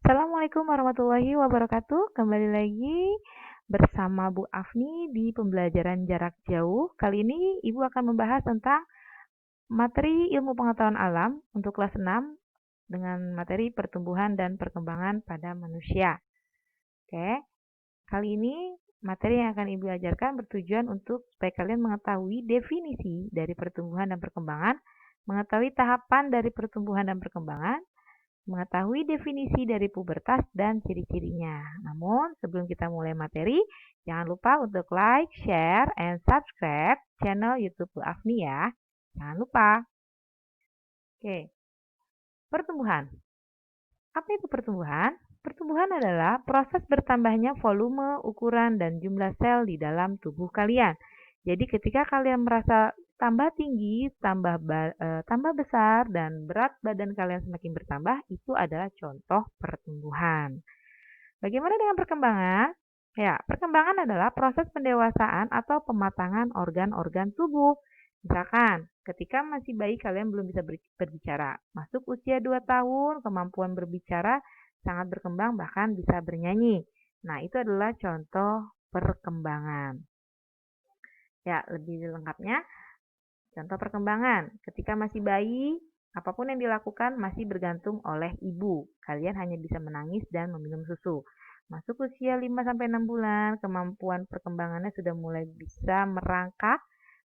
Assalamualaikum warahmatullahi wabarakatuh. Kembali lagi bersama Bu Afni di pembelajaran jarak jauh. Kali ini Ibu akan membahas tentang materi ilmu pengetahuan alam untuk kelas 6 dengan materi pertumbuhan dan perkembangan pada manusia. Oke, kali ini materi yang akan Ibu ajarkan bertujuan untuk supaya kalian mengetahui definisi dari pertumbuhan dan perkembangan, mengetahui tahapan dari pertumbuhan dan perkembangan, mengetahui definisi dari pubertas dan ciri-cirinya. Namun, sebelum kita mulai materi, jangan lupa untuk like, share, and subscribe channel YouTube Bu Afni ya. Jangan lupa. Oke, pertumbuhan. Apa itu pertumbuhan? Pertumbuhan adalah proses bertambahnya volume, ukuran, dan jumlah sel di dalam tubuh kalian. Jadi ketika kalian merasa tambah tinggi, tambah besar, dan berat badan kalian semakin bertambah, itu adalah contoh pertumbuhan. Bagaimana dengan perkembangan? Ya, perkembangan adalah proses pendewasaan atau pematangan organ-organ tubuh. Misalkan, ketika masih bayi kalian belum bisa berbicara. Masuk usia 2 tahun, kemampuan berbicara sangat berkembang bahkan bisa bernyanyi. Nah, itu adalah contoh perkembangan. Ya, lebih lengkapnya, contoh perkembangan. Ketika masih bayi, apapun yang dilakukan masih bergantung oleh ibu. Kalian hanya bisa menangis dan meminum susu. Masuk usia 5-6 bulan, kemampuan perkembangannya sudah mulai bisa merangkak.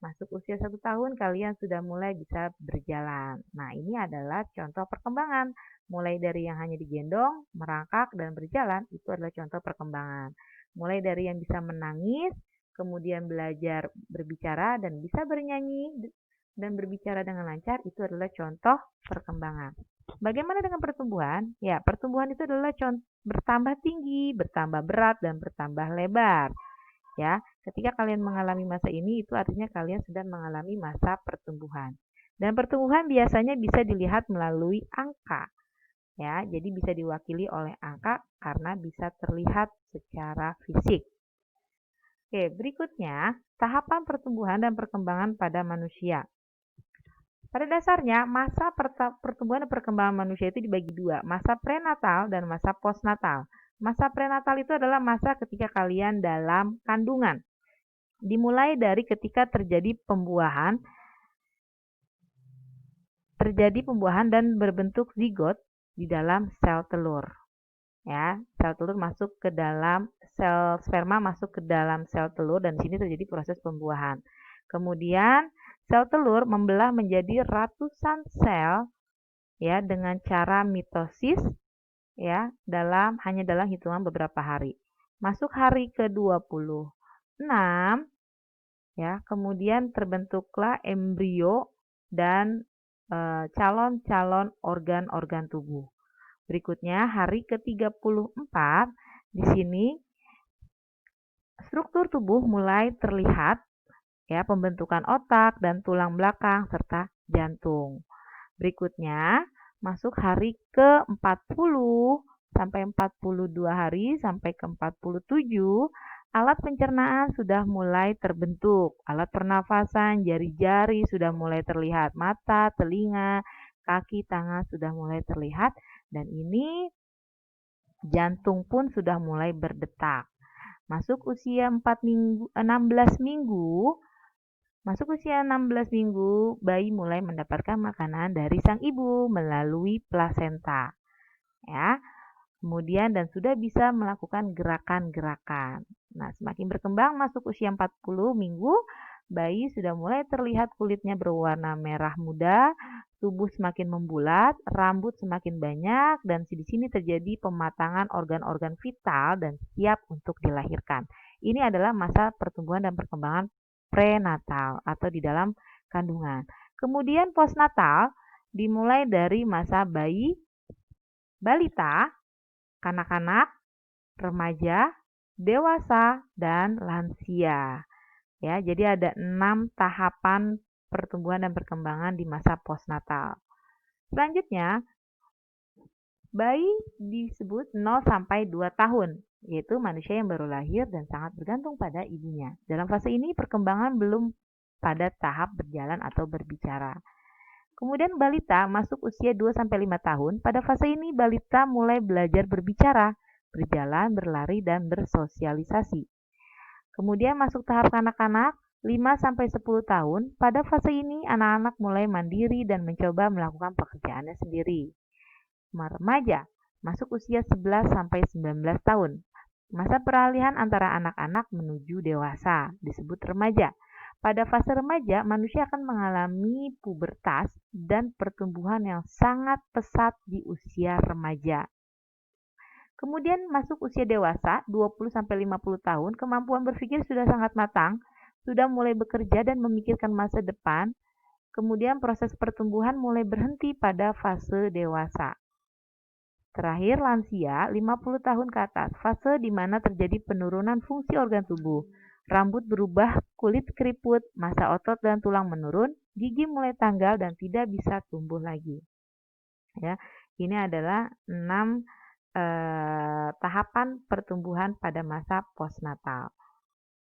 Masuk usia 1 tahun, kalian sudah mulai bisa berjalan. Nah, ini adalah contoh perkembangan. Mulai dari yang hanya digendong, merangkak, dan berjalan, itu adalah contoh perkembangan. Mulai dari yang bisa menangis, kemudian belajar berbicara, dan bisa bernyanyi, dan berbicara dengan lancar, itu adalah contoh perkembangan. Bagaimana dengan pertumbuhan? Ya, pertumbuhan itu adalah bertambah tinggi, bertambah berat, dan bertambah lebar. Ya, ketika kalian mengalami masa ini, itu artinya kalian sedang mengalami masa pertumbuhan. Dan pertumbuhan biasanya bisa dilihat melalui angka. Ya, jadi bisa diwakili oleh angka karena bisa terlihat secara fisik. Oke, berikutnya tahapan pertumbuhan dan perkembangan pada manusia. Pada dasarnya, masa pertumbuhan dan perkembangan manusia itu dibagi dua, masa prenatal dan masa postnatal. Masa prenatal itu adalah masa ketika kalian dalam kandungan. Dimulai dari ketika terjadi pembuahan dan berbentuk zigot di dalam sel telur. Ya, sel telur masuk ke dalam sel sperma masuk ke dalam sel telur dan di sini terjadi proses pembuahan. Kemudian sel telur membelah menjadi ratusan sel ya dengan cara mitosis ya hanya dalam hitungan beberapa hari. Masuk hari ke-26 ya, kemudian terbentuklah embrio dan calon-calon organ-organ tubuh. Berikutnya hari ke-34 di sini struktur tubuh mulai terlihat ya, pembentukan otak dan tulang belakang serta jantung. Berikutnya, masuk hari ke-40 sampai 42 hari sampai ke-47, alat pencernaan sudah mulai terbentuk. Alat pernafasan, jari-jari sudah mulai terlihat, mata, telinga, kaki, tangan sudah mulai terlihat dan ini jantung pun sudah mulai berdetak. Masuk usia 16 minggu, bayi mulai mendapatkan makanan dari sang ibu melalui plasenta. Ya. Kemudian dan sudah bisa melakukan gerakan-gerakan. Nah, semakin berkembang masuk usia 40 minggu, bayi sudah mulai terlihat kulitnya berwarna merah muda, tubuh semakin membulat, rambut semakin banyak, dan di sini terjadi pematangan organ-organ vital dan siap untuk dilahirkan. Ini adalah masa pertumbuhan dan perkembangan prenatal atau di dalam kandungan. Kemudian postnatal dimulai dari masa bayi, balita, kanak-kanak, remaja, dewasa, dan lansia. Ya, jadi ada 6 tahapan pertumbuhan dan perkembangan di masa postnatal. Selanjutnya, bayi disebut 0 sampai 2 tahun, yaitu manusia yang baru lahir dan sangat bergantung pada ibunya. Dalam fase ini perkembangan belum pada tahap berjalan atau berbicara. Kemudian balita masuk usia 2-5 tahun. Pada fase ini balita mulai belajar berbicara, berjalan, berlari, dan bersosialisasi. Kemudian masuk tahap kanak-kanak 5-10 tahun. Pada fase ini anak-anak mulai mandiri dan mencoba melakukan pekerjaannya sendiri. Remaja masuk usia 11-19 tahun. Masa peralihan antara anak-anak menuju dewasa disebut remaja. Pada fase remaja, manusia akan mengalami pubertas dan pertumbuhan yang sangat pesat di usia remaja. Kemudian masuk usia dewasa, 20-50 tahun, kemampuan berpikir sudah sangat matang, sudah mulai bekerja dan memikirkan masa depan. Kemudian proses pertumbuhan mulai berhenti pada fase dewasa. Terakhir, lansia, 50 tahun ke atas, fase di mana terjadi penurunan fungsi organ tubuh. Rambut berubah, kulit keriput, massa otot dan tulang menurun, gigi mulai tanggal dan tidak bisa tumbuh lagi. Ya, ini adalah 6 tahapan pertumbuhan pada masa postnatal.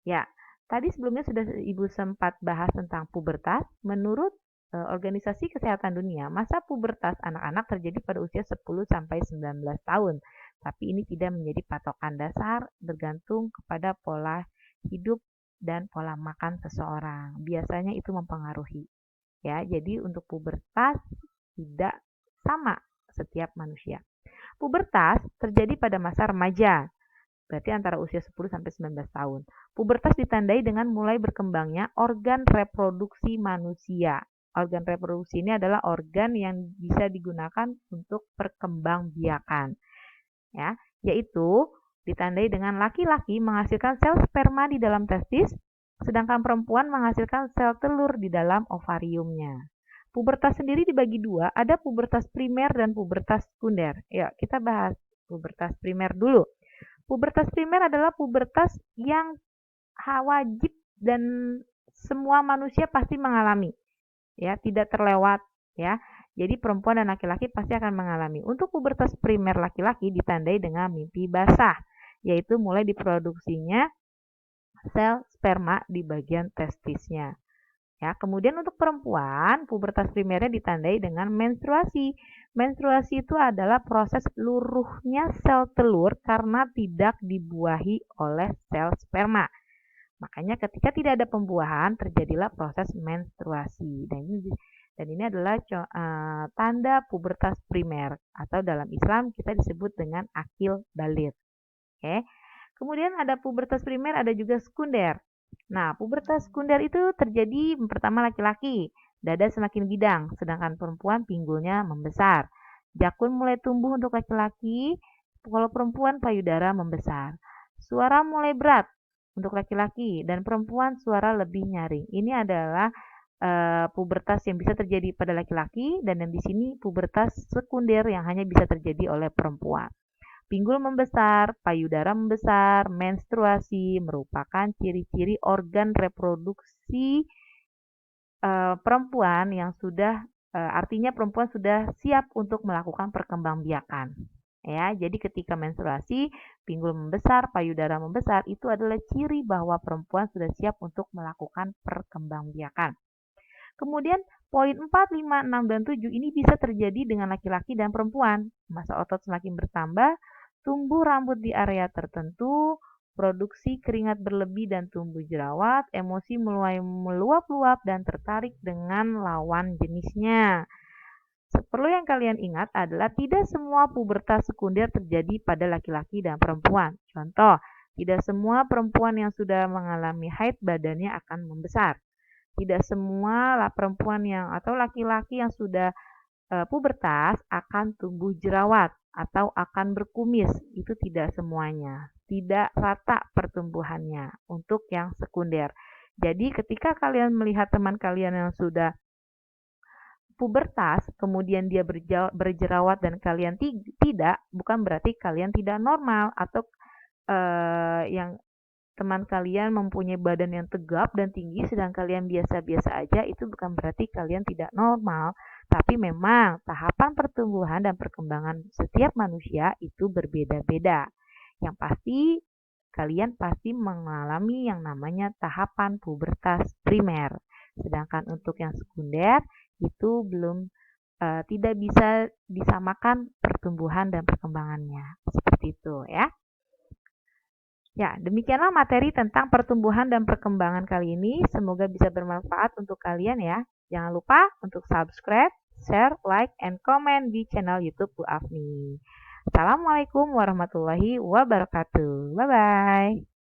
Ya, tadi sebelumnya sudah Ibu sempat bahas tentang pubertas. Menurut Organisasi Kesehatan Dunia, masa pubertas anak-anak terjadi pada usia 10-19 tahun. Tapi ini tidak menjadi patokan dasar, bergantung kepada pola hidup dan pola makan seseorang. Biasanya itu mempengaruhi. Ya, jadi untuk pubertas tidak sama setiap manusia. Pubertas terjadi pada masa remaja, berarti antara usia 10-19 tahun. Pubertas ditandai dengan mulai berkembangnya organ reproduksi manusia. Organ reproduksi ini adalah organ yang bisa digunakan untuk perkembangbiakan. Ya, yaitu ditandai dengan laki-laki menghasilkan sel sperma di dalam testis, sedangkan perempuan menghasilkan sel telur di dalam ovariumnya. Pubertas sendiri dibagi dua, ada pubertas primer dan pubertas sekunder. Ya, kita bahas pubertas primer dulu. Pubertas primer adalah pubertas yang wajib dan semua manusia pasti mengalami. Ya, tidak terlewat, ya. Jadi perempuan dan laki-laki pasti akan mengalami. Untuk pubertas primer laki-laki ditandai dengan mimpi basah, yaitu mulai diproduksinya sel sperma di bagian testisnya. Ya, kemudian untuk perempuan, pubertas primernya ditandai dengan menstruasi. Menstruasi itu adalah proses luruhnya sel telur karena tidak dibuahi oleh sel sperma. Makanya ketika tidak ada pembuahan, terjadilah proses menstruasi. Dan ini adalah tanda pubertas primer, atau dalam Islam kita disebut dengan akil baligh. Oke. Kemudian ada pubertas primer, ada juga sekunder. Nah, pubertas sekunder itu terjadi pertama laki-laki, dada semakin bidang, sedangkan perempuan pinggulnya membesar. Jakun mulai tumbuh untuk laki-laki, kalau perempuan payudara membesar. Suara mulai berat untuk laki-laki dan perempuan suara lebih nyaring. Ini adalah pubertas yang bisa terjadi pada laki-laki dan yang di sini pubertas sekunder yang hanya bisa terjadi oleh perempuan. Pinggul membesar, payudara membesar, menstruasi merupakan ciri-ciri organ reproduksi perempuan yang sudah artinya perempuan sudah siap untuk melakukan perkembangbiakan. Ya, jadi ketika menstruasi, pinggul membesar, payudara membesar, itu adalah ciri bahwa perempuan sudah siap untuk melakukan perkembangbiakan. Kemudian poin 4, 5, 6, dan 7 ini bisa terjadi dengan laki-laki dan perempuan. Massa otot semakin bertambah, tumbuh rambut di area tertentu, produksi keringat berlebih dan tumbuh jerawat, emosi mulai meluap-luap dan tertarik dengan lawan jenisnya. Perlu yang kalian ingat adalah tidak semua pubertas sekunder terjadi pada laki-laki dan perempuan. Contoh, tidak semua perempuan yang sudah mengalami haid badannya akan membesar. Tidak semua perempuan yang atau laki-laki yang sudah pubertas akan tumbuh jerawat atau akan berkumis. Itu tidak semuanya. Tidak rata pertumbuhannya untuk yang sekunder. Jadi ketika kalian melihat teman kalian yang sudah pubertas, kemudian dia berjerawat dan kalian tidak, bukan berarti kalian tidak normal atau yang teman kalian mempunyai badan yang tegap dan tinggi sedang kalian biasa-biasa aja, itu bukan berarti kalian tidak normal, tapi memang tahapan pertumbuhan dan perkembangan setiap manusia itu berbeda-beda. Yang pasti kalian pasti mengalami yang namanya tahapan pubertas primer. Sedangkan untuk yang sekunder itu belum tidak bisa disamakan pertumbuhan dan perkembangannya. Seperti itu ya. Ya, demikianlah materi tentang pertumbuhan dan perkembangan kali ini. Semoga bisa bermanfaat untuk kalian ya. Jangan lupa untuk subscribe, share, like, and comment di channel YouTube Bu Afni. Assalamualaikum warahmatullahi wabarakatuh. Bye-bye.